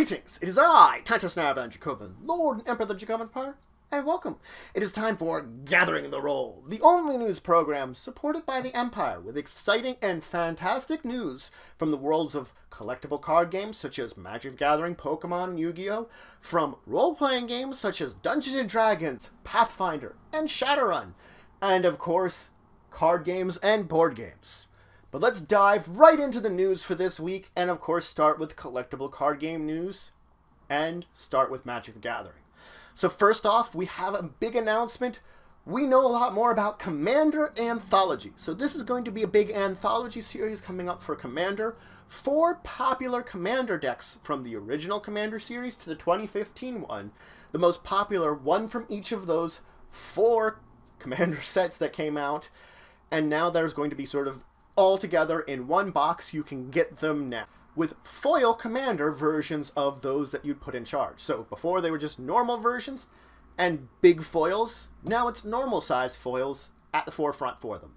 Greetings! It is I, Tantasnab and Dracovin, Lord and Emperor of the Dracovin Empire, and welcome. It is time for Gathering the Roll, the only news program supported by the Empire with exciting and fantastic news from the worlds of collectible card games such as Magic the Gathering, Pokemon, and Yu-Gi-Oh!, from role-playing games such as Dungeons & Dragons, Pathfinder, and Shadowrun, and of course, card games and board games. But let's dive right into the news for this week, and of course start with collectible card game news, and start with Magic the Gathering. So first off, we have a big announcement. We know a lot more about Commander Anthology. So this is going to be a big anthology series coming up for Commander. 4 popular Commander decks from the original Commander series to the 2015 one. The most popular one from each of those 4 Commander sets that came out. And now there's going to be sort of all together in one box. You can get them now with foil Commander versions of those that you'd put in charge. So before they were just normal versions and big foils. Now it's normal sized foils at the forefront for them.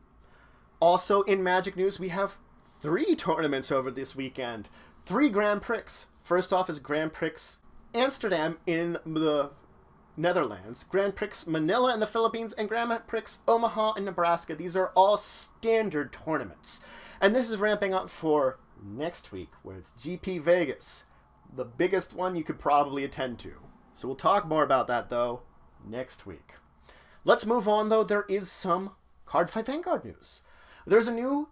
Also in Magic news, we have 3 tournaments over this weekend. 3 Grand Prix. First off is Grand Prix Amsterdam in the Netherlands, Grand Prix Manila in the Philippines, and Grand Prix Omaha in Nebraska. These are all standard tournaments. And this is ramping up for next week, where it's GP Vegas, the biggest one you could probably attend to. So we'll talk more about that, though, next week. Let's move on, though. There is some Cardfight Vanguard news. There's a new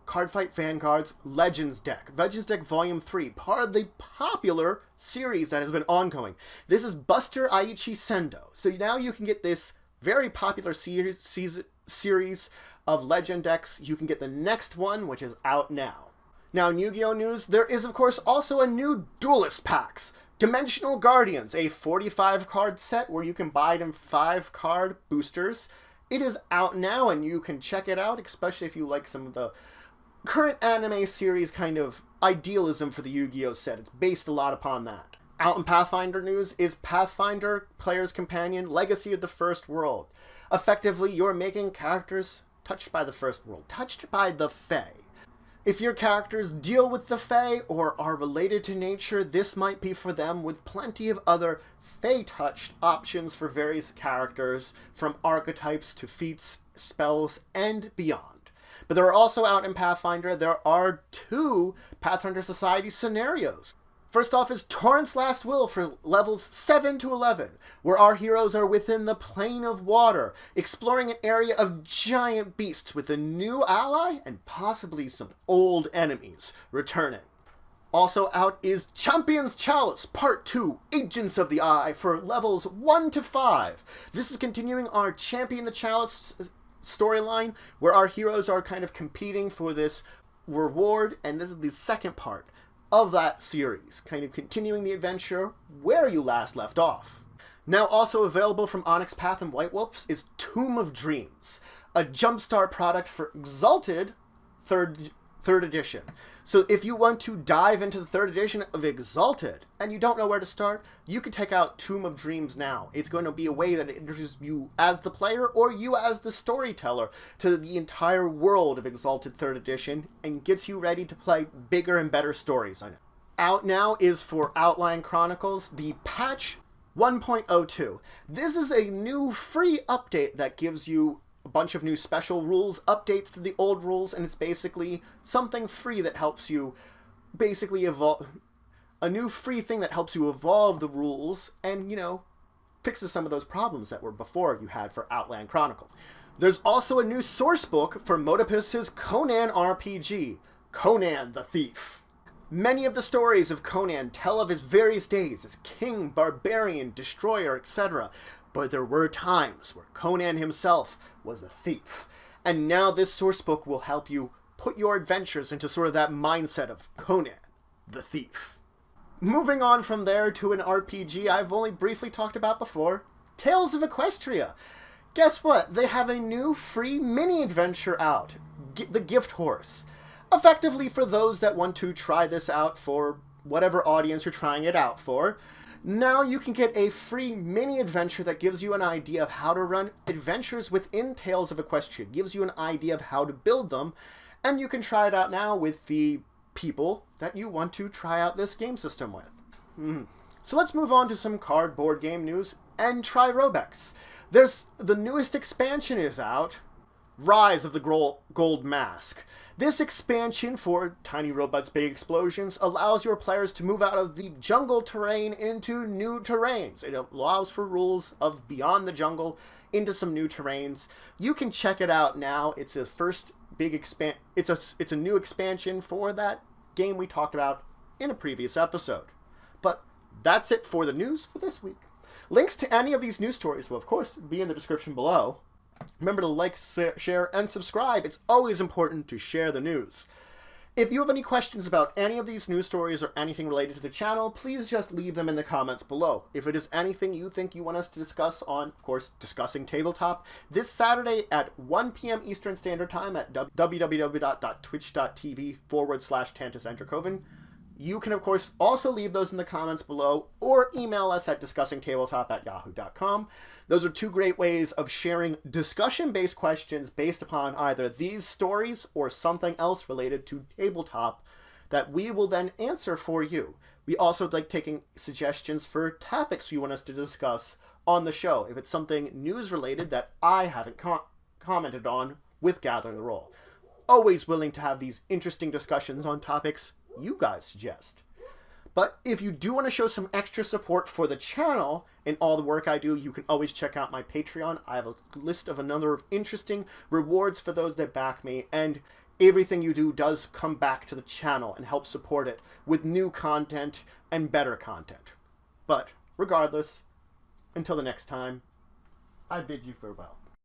Cardfight Vanguard's Legends deck. Legends deck Volume 3, part of the popular series that has been ongoing. This is Buster Aichi Sendo. So now you can get this very popular series of Legend decks. You can get the next one, which is out now. Now in Yu-Gi-Oh! News, there is of course also a new Duelist Packs. Dimensional Guardians, a 45 card set where you can buy it in 5 card boosters. It is out now and you can check it out, especially if you like some of the current anime series kind of idealism for the Yu-Gi-Oh! Set. It's based a lot upon that. Out in Pathfinder news is Pathfinder Player's Companion Legacy of the First World. Effectively, you're making characters touched by the First World, touched by the Fae. If your characters deal with the Fae or are related to nature, this might be for them, with plenty of other Fae-touched options for various characters, from archetypes to feats, spells, and beyond. But there are also out in Pathfinder, there are 2 Pathfinder Society scenarios. First off is Torrent's Last Will for levels 7 to 11, where our heroes are within the plane of water, exploring an area of giant beasts with a new ally and possibly some old enemies returning. Also out is Champion's Chalice Part 2, Agents of the Eye for levels 1 to 5. This is continuing our Champion the Chalice storyline, where our heroes are kind of competing for this reward, and this is the second part of that series, kind of continuing the adventure where you last left off. Now also available from Onyx Path and White Wolves is Tomb of Dreams, a jumpstart product for Exalted third edition. So if you want to dive into the 3rd edition of Exalted and you don't know where to start, you can take out Tomb of Dreams now. It's going to be a way that it introduces you as the player or you as the storyteller to the entire world of Exalted 3rd edition and gets you ready to play bigger and better stories on it. Out now is for Outline Chronicles, the patch 1.02. This is a new free update that gives you a bunch of new special rules, updates to the old rules, and it's basically something free that helps you basically evolve, a new free thing that helps you evolve the rules and, you know, fixes some of those problems that were before you had for Outland Chronicles. There's also a new source book for Modipus's Conan RPG, Conan the Thief. Many of the stories of Conan tell of his various days as king, barbarian, destroyer, etc., but there were times where Conan himself was a thief. And now this source book will help you put your adventures into sort of that mindset of Conan, the thief. Moving on from there to an RPG I've only briefly talked about before, Tales of Equestria. Guess what? They have a new free mini-adventure out, The Gift Horse. Effectively for those that want to try this out for whatever audience you're trying it out for. Now you can get a free mini-adventure that gives you an idea of how to run adventures within Tales of Equestria. It gives you an idea of how to build them, and you can try it out now with the people that you want to try out this game system with. So let's move on to some cardboard game news and try Robux. There's the newest expansion is out, Rise of the Gold Mask. This expansion for Tiny Robots Big Explosions allows your players to move out of the jungle terrain into new terrains. It allows for rules of beyond the jungle into some new terrains. You can check it out now. It's a first big it's a new expansion for that game we talked about in a previous episode. But that's it for the news for this week. Links to any of these news stories will, of course, be in the description below. Remember to like, share, and subscribe. It's always important to share the news. If you have any questions about any of these news stories or anything related to the channel, please just leave them in the comments below. If it is anything you think you want us to discuss on, of course, Discussing Tabletop, this Saturday at 1 p.m. Eastern Standard Time at www.twitch.tv/Tantus and Dracovin, you can, of course, also leave those in the comments below or email us at discussingtabletop@yahoo.com. Those are two great ways of sharing discussion-based questions based upon either these stories or something else related to tabletop that we will then answer for you. We also like taking suggestions for topics you want us to discuss on the show, if it's something news-related that I haven't commented on with Gathering the Roll. Always willing to have these interesting discussions on topics you guys suggest. But if you do want to show some extra support for the channel and all the work I do, you can always check out my Patreon. I have a list of a number of interesting rewards for those that back me, and everything you do does come back to the channel and help support it with new content and better content. But regardless, until the next time, I bid you farewell.